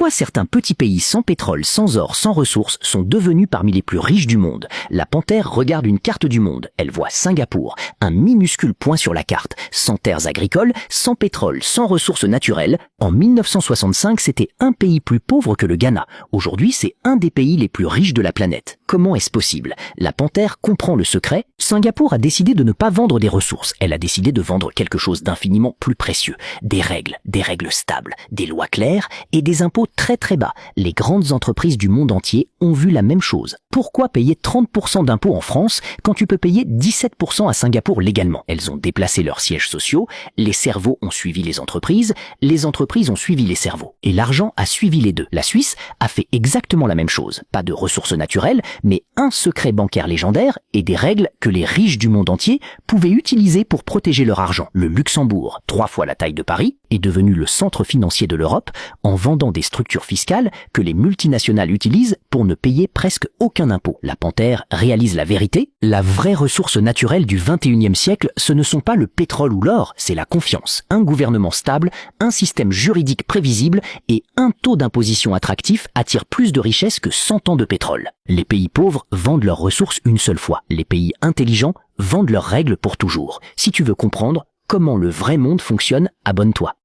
Pourquoi certains petits pays sans pétrole, sans or, sans ressources sont devenus parmi les plus riches du monde? La panthère regarde une carte du monde. Elle voit Singapour, un minuscule point sur la carte. Sans terres agricoles, sans pétrole, sans ressources naturelles. En 1965, c'était un pays plus pauvre que le Ghana. Aujourd'hui, c'est un des pays les plus riches de la planète. Comment est-ce possible? La panthère comprend le secret. Singapour a décidé de ne pas vendre des ressources. Elle a décidé de vendre quelque chose d'infiniment plus précieux. Des règles stables, des lois claires et des impôts très bas. Les grandes entreprises du monde entier ont vu la même chose. Pourquoi payer 30% d'impôts en France quand tu peux payer 17% à Singapour légalement? Elles ont déplacé leurs sièges sociaux, les cerveaux ont suivi les entreprises ont suivi les cerveaux. Et l'argent a suivi les deux. La Suisse a fait exactement la même chose. Pas de ressources naturelles, mais un secret bancaire légendaire et des règles que les riches du monde entier pouvaient utiliser pour protéger leur argent. Le Luxembourg, 3 fois la taille de Paris, est devenu le centre financier de l'Europe en vendant des structures fiscales que les multinationales utilisent pour ne payer presque aucun impôt. La panthère réalise la vérité. La vraie ressource naturelle du 21e siècle, ce ne sont pas le pétrole ou l'or, c'est la confiance. Un gouvernement stable, un système juridique prévisible et un taux d'imposition attractif attirent plus de richesses que 100 ans de pétrole. Les pays pauvres vendent leurs ressources une seule fois. Les pays intelligents vendent leurs règles pour toujours. Si tu veux comprendre comment le vrai monde fonctionne, abonne-toi.